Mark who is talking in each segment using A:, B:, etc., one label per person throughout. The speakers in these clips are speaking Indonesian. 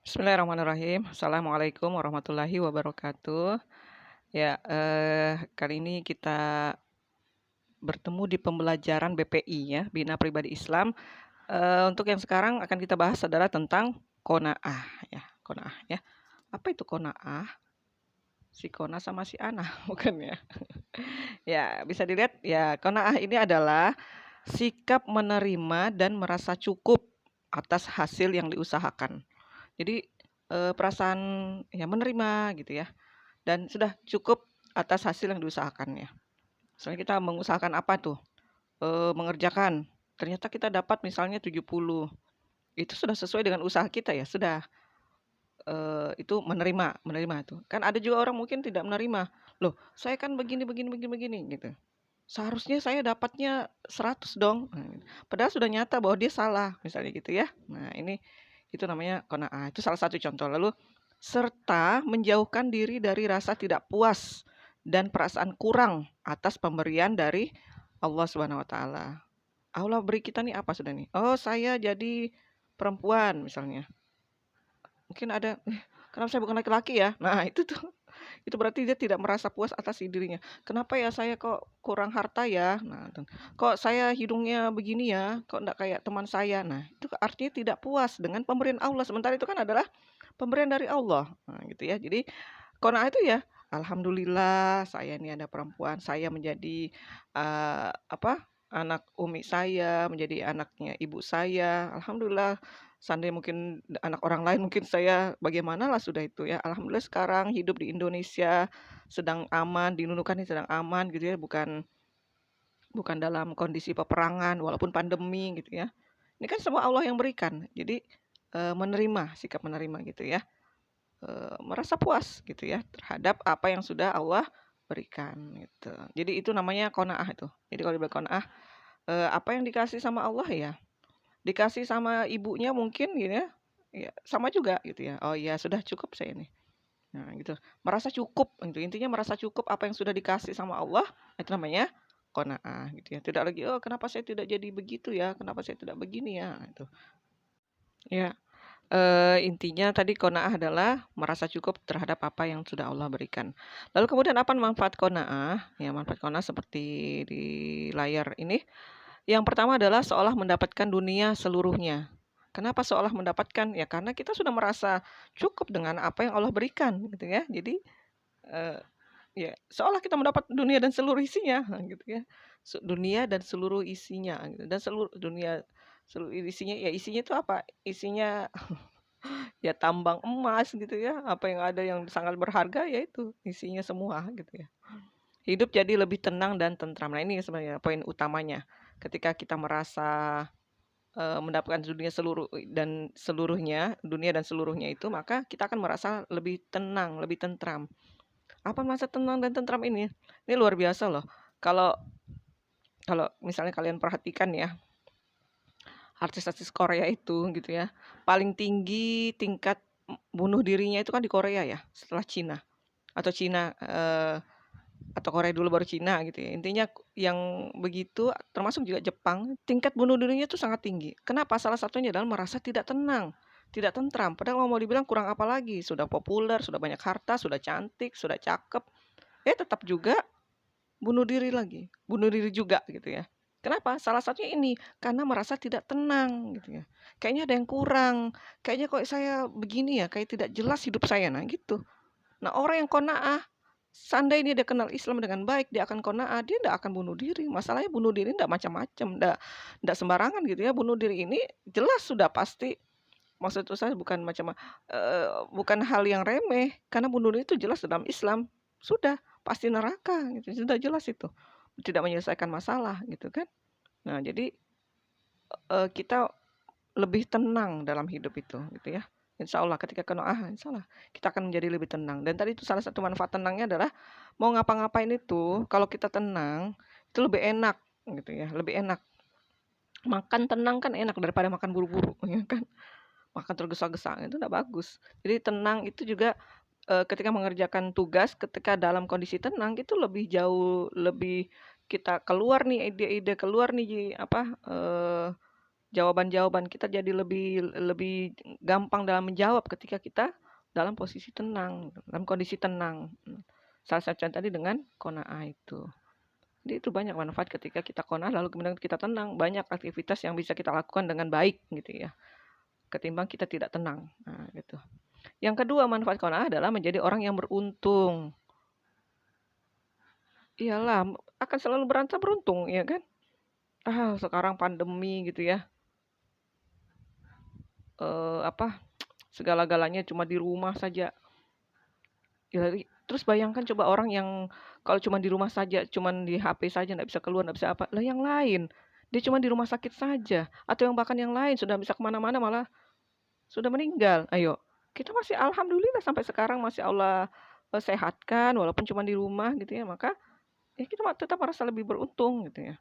A: Bismillahirrahmanirrahim. Assalamualaikum warahmatullahi wabarakatuh. Ya, kali ini kita bertemu di pembelajaran BPI ya, Bina Pribadi Islam. Untuk yang sekarang akan kita bahas adalah tentang qanaah ya, qanaah ya. Apa itu qanaah? Si Kona sama si Ana, bukan ya? Ya, bisa dilihat ya, qanaah ini adalah sikap menerima dan merasa cukup atas hasil yang diusahakan. Jadi, perasaan ya menerima gitu ya, dan sudah cukup atas hasil yang diusahakannya. Misalnya kita mengusahakan apa tuh, mengerjakan, ternyata kita dapat misalnya 70, itu sudah sesuai dengan usaha kita ya, sudah, itu menerima itu. Kan ada juga orang mungkin tidak menerima, "Loh, saya kan begini begini begini begini," gitu. "Seharusnya saya dapatnya 100 dong." Padahal sudah nyata bahwa dia salah, misalnya gitu ya. Nah ini, itu namanya qanaah, itu salah satu contoh. Lalu, serta menjauhkan diri dari rasa tidak puas dan perasaan kurang atas pemberian dari Allah Subhanahu wa taala. Allah beri kita nih apa sudah nih, "Oh saya jadi perempuan," misalnya. Mungkin ada, kenapa saya bukan laki-laki ya?" Nah itu tuh, itu berarti dia tidak merasa puas atas dirinya. "Kenapa ya saya kok kurang harta ya?" Nah, "Kok saya hidungnya begini ya, kok enggak kayak teman saya?" Nah, itu artinya tidak puas dengan pemberian Allah, sementara itu kan adalah pemberian dari Allah. Nah, gitu ya. Jadi, qanaah itu ya, "Alhamdulillah saya ini ada perempuan, saya menjadi, anak umi saya, menjadi anaknya ibu saya. Alhamdulillah, seandainya mungkin anak orang lain mungkin saya bagaimanalah sudah itu ya. Alhamdulillah sekarang hidup di Indonesia sedang aman, di Nunukan ini sedang aman," gitu ya, bukan bukan dalam kondisi peperangan walaupun pandemi gitu ya. Ini kan semua Allah yang berikan. Jadi, menerima, sikap menerima gitu ya. Merasa puas gitu ya terhadap apa yang sudah Allah berikan gitu. Jadi itu namanya qanaah itu. Jadi kalau dibilang qanaah, apa yang dikasih sama Allah ya, dikasih sama ibunya mungkin gitu ya, ya sama juga gitu ya, "Oh ya sudah cukup saya ini." Nah gitu, merasa cukup gitu, intinya merasa cukup apa yang sudah dikasih sama Allah, itu namanya qanaah gitu ya. Tidak lagi, "Oh kenapa saya tidak jadi begitu ya, kenapa saya tidak begini ya?" Nah itu. Ya. Intinya tadi qanaah adalah merasa cukup terhadap apa yang sudah Allah berikan. Lalu kemudian apa manfaat qanaah? Ya manfaat qanaah seperti di layar ini, yang pertama adalah seolah mendapatkan dunia seluruhnya. Kenapa seolah mendapatkan? Ya karena kita sudah merasa cukup dengan apa yang Allah berikan gitu ya. Jadi, eee, ya seolah kita mendapat dunia dan seluruh isinya, gitu ya. Dunia dan seluruh isinya gitu, dan seluruh isinya, ya isinya itu apa? Isinya ya tambang emas gitu ya, apa yang ada yang sangat berharga ya itu, isinya semua gitu ya. Hidup jadi lebih tenang dan tentram. Nah ini sebenarnya poin utamanya. Ketika kita merasa, mendapatkan dunia dan seluruhnya itu, maka kita akan merasa lebih tenang, lebih tentram. Apa masa tenang dan tentram ini? Ini luar biasa loh. Kalau kalau misalnya kalian perhatikan ya, artis-artis Korea itu gitu ya, paling tinggi tingkat bunuh dirinya itu kan di Korea ya, setelah Cina. Atau Cina, atau Korea dulu baru Cina gitu ya. Intinya yang begitu termasuk juga Jepang, tingkat bunuh dirinya itu sangat tinggi. Kenapa? Salah satunya adalah merasa tidak tenang, tidak tentram. Padahal mau dibilang kurang apa lagi, sudah populer, sudah banyak harta, sudah cantik, sudah cakep, tetap juga bunuh diri lagi, bunuh diri juga gitu ya. Kenapa? Salah satunya ini, karena merasa tidak tenang gitu ya. Kayaknya ada yang kurang, kayaknya kok saya begini ya, kayak tidak jelas hidup saya, nah gitu. Nah, orang yang qanaah, seandainya dia kenal Islam dengan baik, dia akan qanaah, dia tidak akan bunuh diri. Masalahnya bunuh diri tidak macam-macam, ndak sembarangan gitu ya. Bunuh diri ini jelas sudah pasti, maksud saya bukan bukan hal yang remeh, karena bunuh diri itu jelas dalam Islam, sudah pasti neraka gitu, sudah jelas itu. Tidak menyelesaikan masalah gitu kan. Nah, jadi, kita lebih tenang dalam hidup itu, gitu ya. Insya Allah ketika qanaah, insya Allah kita akan menjadi lebih tenang. Dan tadi itu salah satu manfaat tenangnya adalah mau ngapa-ngapain itu kalau kita tenang, itu lebih enak gitu ya, lebih enak. Makan tenang kan enak daripada makan buru-buru, ya kan. Makan tergesa-gesa itu enggak bagus. Jadi tenang itu juga, ketika mengerjakan tugas, ketika dalam kondisi tenang itu lebih jauh lebih kita keluar nih ide-ide, keluar nih apa, jawaban-jawaban kita jadi lebih lebih gampang dalam menjawab ketika kita dalam posisi tenang, dalam kondisi tenang. Salah satunya tadi dengan qanaah itu. Jadi itu banyak manfaat ketika kita qanaah lalu kemudian kita tenang, banyak aktivitas yang bisa kita lakukan dengan baik gitu ya, ketimbang kita tidak tenang. Nah, gitu. Yang kedua manfaat qanaah adalah menjadi orang yang beruntung. Iyalah, akan selalu berasa beruntung, ya kan? Sekarang pandemi gitu ya. Apa segala-galanya cuma di rumah saja. Ya, terus bayangkan coba orang yang kalau cuma di rumah saja, cuma di HP saja, nggak bisa keluar, nggak bisa apa. Lah yang lain, dia cuma di rumah sakit saja, atau yang bahkan yang lain sudah bisa kemana-mana malah sudah meninggal. Ayo, kita masih alhamdulillah sampai sekarang masih Allah sehatkan, walaupun cuma di rumah gitu ya. Maka ya kita tetap merasa lebih beruntung gitu ya.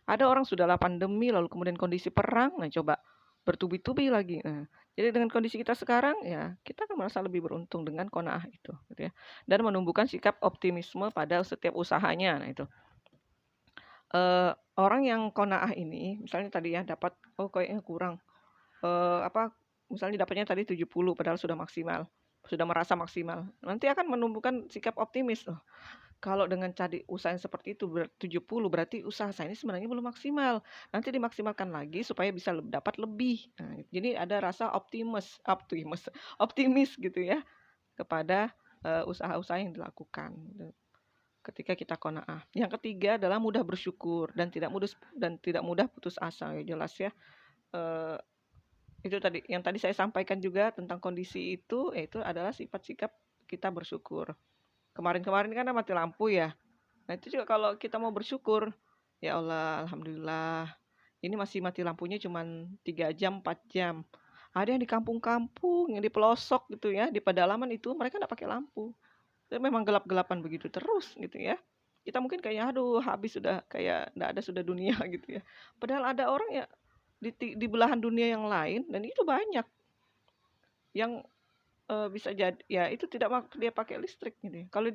A: Ada orang sudahlah pandemi lalu kemudian kondisi perang, nah coba bertubi-tubi lagi. Nah, jadi dengan kondisi kita sekarang ya kita akan merasa lebih beruntung dengan qanaah itu gitu ya. Dan menumbuhkan sikap optimisme pada setiap usahanya. Nah itu. Orang yang qanaah ini misalnya tadi ya dapat kayaknya kurang apa misalnya dapatnya tadi 70 padahal sudah maksimal, sudah merasa maksimal. Nanti akan menumbuhkan sikap optimis. Kalau dengan cari usaha yang seperti itu 70 berarti usaha saya ini sebenarnya belum maksimal. Nanti dimaksimalkan lagi supaya bisa dapat lebih. Nah, jadi ada rasa optimis gitu ya kepada usaha-usaha yang dilakukan gitu, ketika kita qanaah. Yang ketiga adalah mudah bersyukur dan tidak mudah putus asa ya jelas ya. Eh, itu tadi yang tadi saya sampaikan juga tentang kondisi itu yaitu adalah sifat sikap kita bersyukur. Kemarin-kemarin kan mati lampu ya. Nah, itu juga kalau kita mau bersyukur, ya Allah, alhamdulillah. Ini masih mati lampunya cuman 3 jam, 4 jam. Ada yang di kampung-kampung, yang di pelosok gitu ya, di pedalaman itu mereka nggak pakai lampu. Tapi memang gelap-gelapan begitu terus gitu ya. Kita mungkin kayak aduh habis sudah kayak nggak ada sudah dunia gitu ya. Padahal ada orang ya di belahan dunia yang lain dan itu banyak yang bisa jadi ya itu tidak dia pakai listrik gitu ya. Kalau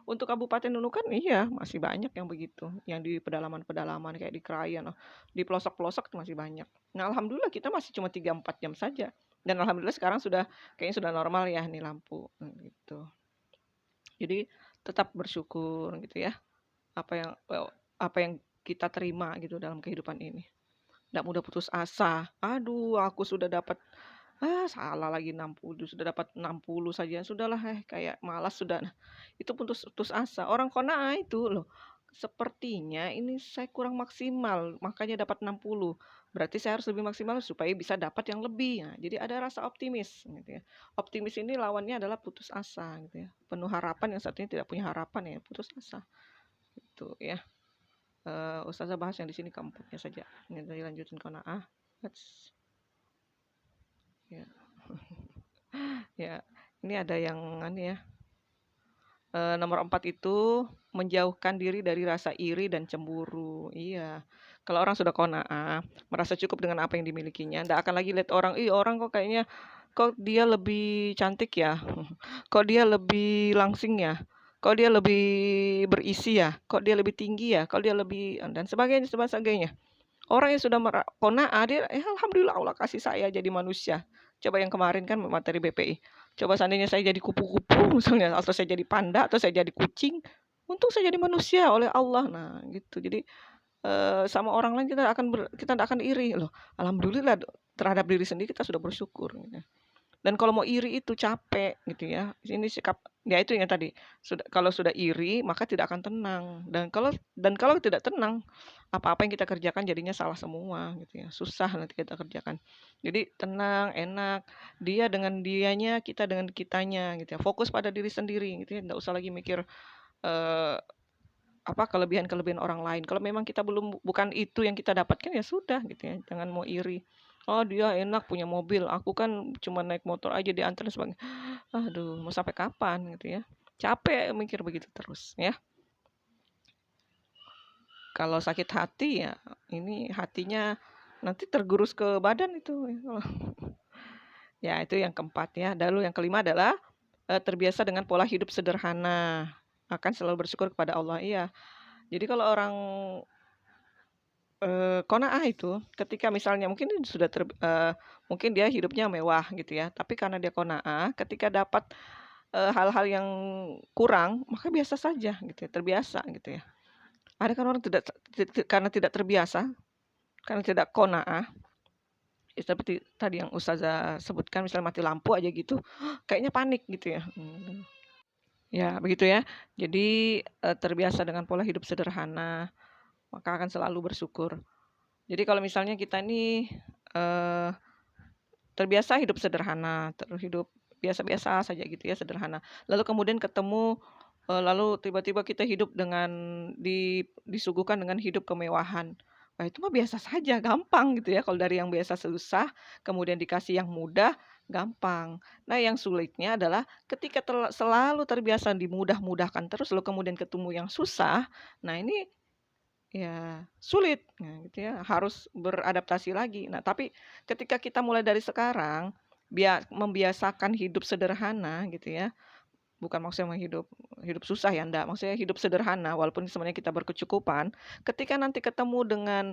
A: untuk Kabupaten Nunukan iya masih banyak yang begitu, yang di pedalaman-pedalaman kayak di Krayan, di pelosok-pelosok itu masih banyak. Nah, alhamdulillah kita masih cuma 3 4 jam saja. Dan alhamdulillah sekarang kayaknya sudah normal ya nih lampu, gitu. Jadi tetap bersyukur gitu ya, apa yang kita terima gitu dalam kehidupan ini. Nggak mudah putus asa, "Aduh aku sudah dapat salah lagi 60, sudah dapat 60 saja, sudahlah kayak malas sudah." Nah, itu putus putus asa. Orang qanaah itu loh, sepertinya ini saya kurang maksimal, makanya dapat 60. Berarti saya harus lebih maksimal supaya bisa dapat yang lebih. Nah, jadi ada rasa optimis gitu ya. Optimis ini lawannya adalah putus asa gitu ya. Penuh harapan yang satunya tidak punya harapan ya, putus asa. Gitu ya. Ustazah bahas yang di sini keempatnya saja. Ini tadi lanjutin qanaah. Ya. Ya, ini ada yang ya. Nomor 4 itu menjauhkan diri dari rasa iri dan cemburu. Iya. Kalau orang sudah qanaah, merasa cukup dengan apa yang dimilikinya, nggak akan lagi lihat orang, "Ih, orang kok dia lebih cantik ya? Kok dia lebih langsing ya? Kok dia lebih berisi ya? Kok dia lebih tinggi ya? Kok dia lebih" dan sebagainya. Orang yang sudah qanaah dia, alhamdulillah Allah kasih saya jadi manusia. Coba yang kemarin kan materi BPI. Coba seandainya saya jadi kupu-kupu misalnya, atau saya jadi panda, atau saya jadi kucing, untung saya jadi manusia oleh Allah. Nah, gitu. Jadi sama orang lain kita tidak akan iri loh. Alhamdulillah terhadap diri sendiri kita sudah bersyukur. Gitu. Dan kalau mau iri itu capek gitu ya. Ini sikap ya itu yang tadi. Kalau sudah iri maka tidak akan tenang. Dan kalau tidak tenang, apa-apa yang kita kerjakan jadinya salah semua gitu ya. Susah nanti kita kerjakan. Jadi tenang, enak. Dia dengan dianya, kita dengan kitanya gitu ya. Fokus pada diri sendiri gitu ya. Enggak usah lagi mikir eh, apa kelebihan-kelebihan orang lain. Kalau memang kita bukan itu yang kita dapatkan ya sudah gitu ya. Jangan mau iri. Oh dia enak punya mobil, aku kan cuma naik motor aja diantar sebagainya. Aduh, mau sampai kapan gitu ya. Capek mikir begitu terus ya. Kalau sakit hati ya ini hatinya nanti tergerus ke badan itu. Ya itu yang keempat ya. Lalu yang kelima adalah terbiasa dengan pola hidup sederhana. Akan selalu bersyukur kepada Allah. Iya. Jadi kalau orang Qanaah itu ketika misalnya mungkin sudah mungkin dia hidupnya mewah gitu ya, tapi karena dia qanaah ketika dapat, hal-hal yang kurang, maka biasa saja gitu ya, terbiasa gitu ya. Ada kan orang tidak karena tidak terbiasa, karena tidak qanaah, ya seperti tadi yang ustazah sebutkan misalnya mati lampu aja gitu, kayaknya panik gitu ya, ya begitu ya. Jadi, terbiasa dengan pola hidup sederhana, maka akan selalu bersyukur. Jadi kalau misalnya kita nih, eee, terbiasa hidup sederhana, hidup biasa-biasa saja gitu ya, sederhana. Lalu kemudian ketemu, lalu tiba-tiba kita hidup dengan disuguhkan dengan hidup kemewahan. Wah itu mah biasa saja, gampang gitu ya, kalau dari yang biasa susah, kemudian dikasih yang mudah, gampang. Nah yang sulitnya adalah ketika selalu terbiasa dimudah-mudahkan terus, lalu kemudian ketemu yang susah, nah ini ya, sulit, nah gitu ya, harus beradaptasi lagi. Nah, tapi ketika kita mulai dari sekarang, membiasakan hidup sederhana gitu ya, bukan maksudnya hidup hidup susah ya, enggak, maksudnya hidup sederhana walaupun sebenarnya kita berkecukupan, ketika nanti ketemu dengan,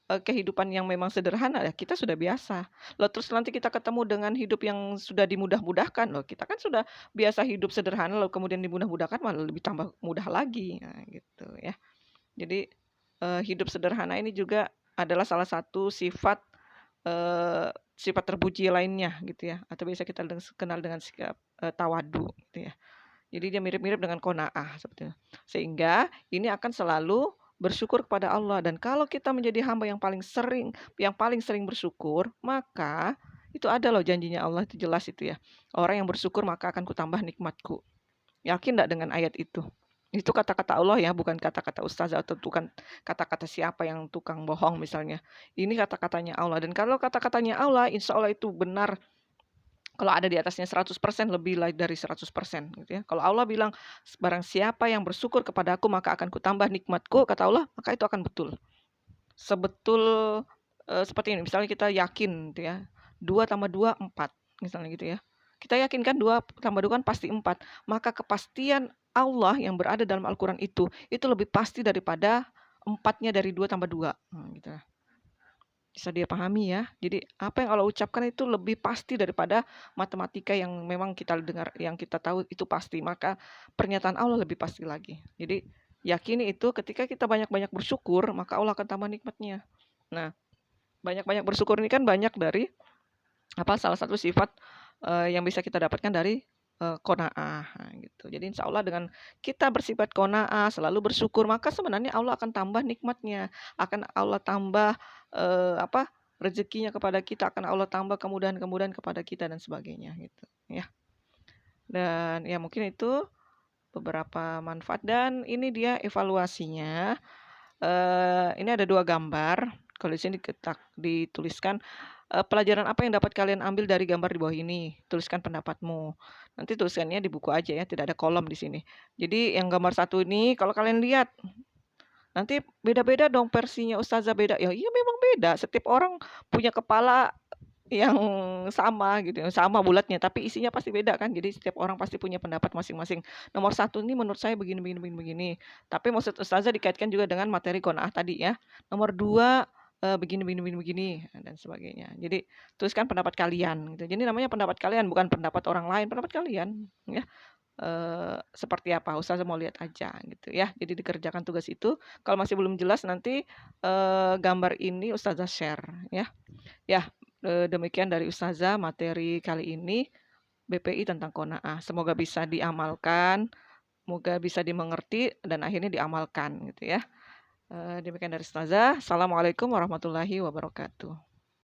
A: kehidupan yang memang sederhana, ya kita sudah biasa. Loh terus nanti kita ketemu dengan hidup yang sudah dimudah-mudahkan, loh kita kan sudah biasa hidup sederhana lalu kemudian dimudah-mudahkan malah lebih tambah mudah lagi, nah gitu ya. Jadi, hidup sederhana ini juga adalah salah satu sifat, sifat terpuji lainnya gitu ya, atau biasa kita kenal dengan sikap, tawadu gitu ya. Jadi dia mirip-mirip dengan qanaah sebetulnya. Sehingga ini akan selalu bersyukur kepada Allah dan kalau kita menjadi hamba yang paling sering bersyukur, maka itu ada loh janjinya Allah itu jelas itu ya, "Orang yang bersyukur maka akan kutambah nikmatku." Yakin nggak dengan ayat itu? Itu kata-kata Allah ya, bukan kata-kata ustazah atau bukan kata-kata siapa yang tukang bohong misalnya. Ini kata-katanya Allah dan kalau kata-katanya Allah, insya Allah itu benar. Kalau ada di atasnya 100% lebih dari 100% gitu ya. Kalau Allah bilang, "Barang siapa yang bersyukur kepada Aku maka akan kutambah nikmatku," kata Allah, maka itu akan betul. Sebetul, seperti ini, misalnya kita yakin gitu ya, 2 tambah 2 4, misalnya gitu ya. Kita yakin kan 2 tambah 2 kan pasti 4, maka kepastian Allah yang berada dalam Al-Quran itu lebih pasti daripada 4-nya dari 2 tambah 2, gitu. Bisa dia pahami ya. Jadi apa yang Allah ucapkan itu lebih pasti daripada matematika yang memang kita dengar, yang kita tahu itu pasti, maka pernyataan Allah lebih pasti lagi. Jadi yakini itu ketika kita banyak-banyak bersyukur, maka Allah akan tambah nikmatnya. Nah, banyak-banyak bersyukur ini kan banyak dari salah satu sifat, yang bisa kita dapatkan dari, qanaah, nah gitu. Jadi insya Allah dengan kita bersifat qanaah, selalu bersyukur, maka sebenarnya Allah akan tambah nikmatnya, akan Allah tambah, rezekinya kepada kita, akan Allah tambah kemudahan-kemudahan kepada kita dan sebagainya gitu, ya. Dan ya mungkin itu beberapa manfaat dan ini dia evaluasinya, ini ada 2 gambar, kalau di sini dituliskan, pelajaran apa yang dapat kalian ambil dari gambar di bawah ini? Tuliskan pendapatmu. Nanti tulisannya di buku aja ya, tidak ada kolom di sini. Jadi yang gambar satu ini kalau kalian lihat, nanti beda-beda dong versinya ustazah beda. Ya iya memang beda, setiap orang punya kepala yang sama gitu, yang sama bulatnya, tapi isinya pasti beda kan. Jadi setiap orang pasti punya pendapat masing-masing. Nomor satu ini menurut saya begini begini begini begini. Tapi maksud ustazah dikaitkan juga dengan materi qanaah tadi ya. Nomor 2 begini begini begini begini, dan sebagainya. Jadi tuliskan pendapat kalian gitu. Jadi namanya pendapat kalian bukan pendapat orang lain, pendapat kalian ya. Seperti apa, ustazah mau lihat aja gitu ya. Jadi dikerjakan tugas itu. Kalau masih belum jelas nanti, gambar ini ustazah share ya. Ya, demikian dari ustazah materi kali ini, BPI tentang qanaah. Semoga bisa diamalkan, semoga bisa dimengerti dan akhirnya diamalkan gitu ya. Demikian dari ustazah. Assalamualaikum warahmatullahi wabarakatuh.